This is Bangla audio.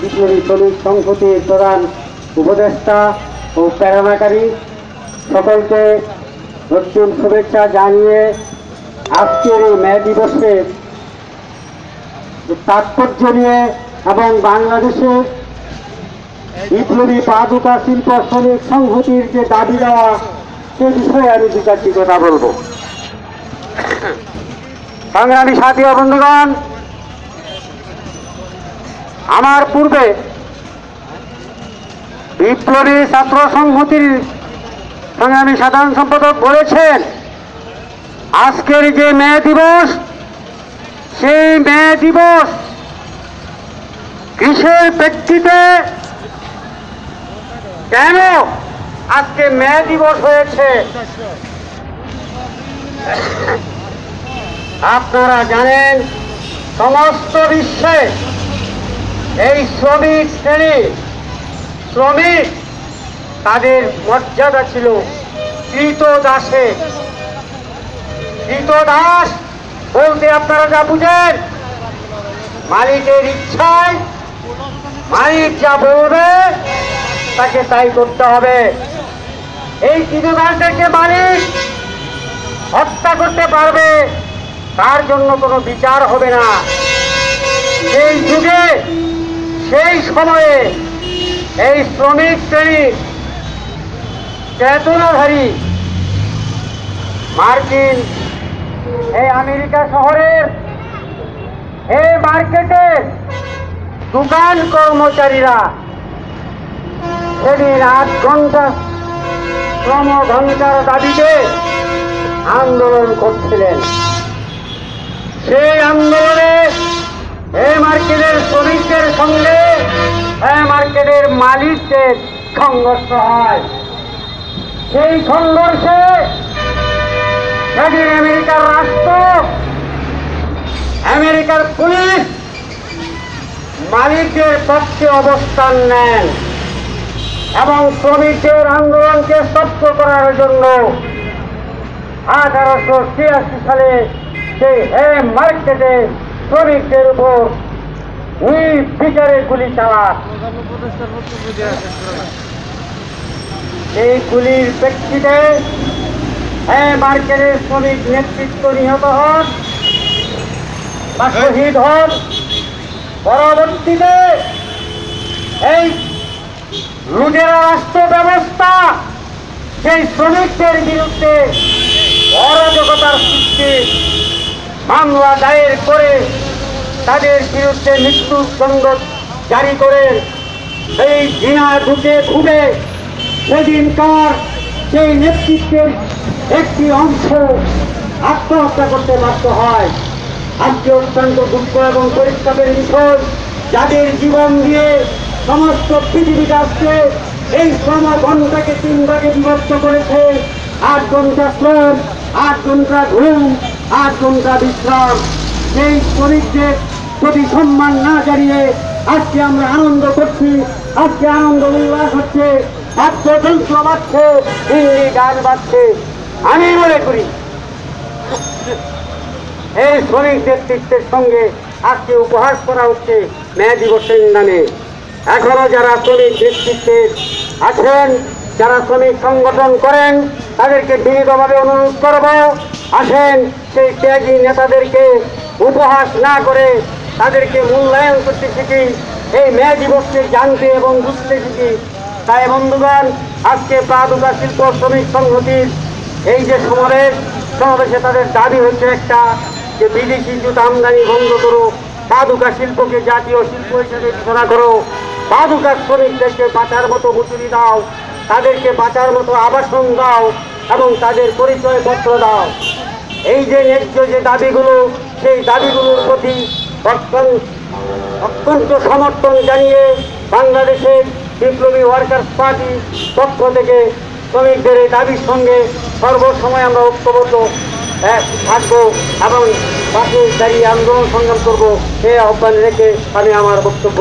বিপ্লবী শ্রমিক সংহতির প্রধান উপদেষ্টা ও প্রেরণাকারী সকলকে নতুন শুভেচ্ছা জানিয়ে আজকের এই মে দিবসের তাৎপর্য নিয়ে এবং বাংলাদেশে বিপ্লবী পাদুকা শিল্প শ্রমিক সংহতির যে দাবি দেওয়া সে বিষয়ে আমি দু চারটি কথা বলবো। সংগ্রামী সাথী ও বন্ধুগণ, আমার পূর্বে বিপ্লবী ছাত্র সংহতির সংগ্রামী সাধারণ সম্পাদক বলেছেন, আজকের যে মে দিবস, সেই মে দিবস কিসের প্রেক্ষিতে, কেন আজকে মে দিবস হয়েছে? আপনারা জানেন, সমস্ত বিশ্বে এই শ্রমিক শ্রেণী, শ্রমিক তাদের মর্যাদা ছিল কৃতদাসে। কৃতদাস বলতে আপনারা যা বুঝেন, মালিকের ইচ্ছায় মালিক যা বলবে তাকে তাই করতে হবে। এই কৃতদাসদেরকে মালিক হত্যা করতে পারবে, তার জন্য কোনো বিচার হবে না। সেই যুগে, সেই সময়ে এই শ্রমিক শ্রেণীর চেতনাধারী মার্কিন এই আমেরিকা শহরের এই মার্কেটের দোকান কর্মচারীরা সেদিন 8 ঘন্টা শ্রম ঘন্টার দাবিতে আন্দোলন করছিলেন। সেই আন্দোলনে এই মার্কেটের শ্রমিকদের সঙ্গে এই মার্কেটের মালিকদের সংঘর্ষ হয়। সেই সংঘর্ষে সেদিন আমেরিকার রাষ্ট্র, আমেরিকার পুলিশ মালিকদের পক্ষে অবস্থান নেন এবং শ্রমিকদের আন্দোলনকে স্তব্ধ করার জন্য 1886 সালে সেই মার্কেটে শ্রমিকদের উপর নির্বিচারে গুলি চালান। এই গুলির প্রেক্ষিতে মার্কেটের শ্রমিক নেতৃত্ব নিহত হন বা শহীদ হন। পরবর্তীতে এই লুটেরা রাষ্ট্র ব্যবস্থা সেই শ্রমিকদের বিরুদ্ধে অরাজকতার সৃষ্টি মামলা দায়ের করে তাদের বিরুদ্ধে মৃত্যুদণ্ড জারি করে এই জিনা ঢুকে ঘুরে সেদিনকার সেই নেতৃত্বের একটি অংশ আত্মহত্যা করতে বাধ্য হয়। আজকে অত্যন্ত দুঃখ এবং পরিতাপের বিষয়, যাদের জীবন দিয়ে সমস্ত পৃথিবীতে আজকে এই শ্রম ঘন্টাকে 3 ভাগে বিভক্ত করেছে। 8 ঘন্টা শ্রম, 8 ঘন্টা ঘুম, 8 ঘন্টা বিশ্রাম। সেই শ্রমিকদের প্রতি সম্মান না জানিয়ে আজকে আমরা আনন্দ করছি, আজকে আনন্দ উল্লাস হচ্ছে, বাদ্যযন্ত্র বাজছে, হিন্দি গান বাজছে। আমি মনে করি এই শ্রমিক নেতৃত্বের সঙ্গে আজকে উপহাস করা হচ্ছে মে দিবসের নামে। এখনো যারা শ্রমিক নেতৃত্বে আছেন, যারা শ্রমিক সংগঠন করেন, তাদেরকে বিনীতভাবে অনুরোধ করব, আসেন সেই ত্যাগী নেতাদেরকে উপহাস না করে তাদেরকে মূল্যায়ন করতে শিখি, এই মে দিবসকে জানতে এবং বুঝতে শিখি। তাই বন্ধুগণ, আজকে পাদুকা শিল্প শ্রমিক সংহতির এই যে সমাবেশে তাদের দাবি হচ্ছে একটা, যে বিদেশি জুতা আমদানি বন্ধ করো, পাদুকা শিল্পকে জাতীয় শিল্প হিসেবে ঘোষণা করো, পাদুকা শ্রমিকদেরকে বাঁচার মতো মজুরি দাও, তাদেরকে বাঁচার মতো আবাসন দাও এবং তাদের পরিচয়পত্র দাও। এই যে ন্যায্য যে দাবিগুলো, সেই দাবিগুলোর প্রতি অত্যন্ত সমর্থন জানিয়ে বাংলাদেশের বিপ্লবী ওয়ার্কার্স পার্টি পক্ষ থেকে শ্রমিকদের এই দাবির সঙ্গে সর্বসময় আমরা ঐক্যবদ্ধ থাকবো এবং পাশে দাঁড়িয়ে আন্দোলন সংগ্রাম করবো, সেই আহ্বান রেখে আমি আমার বক্তব্য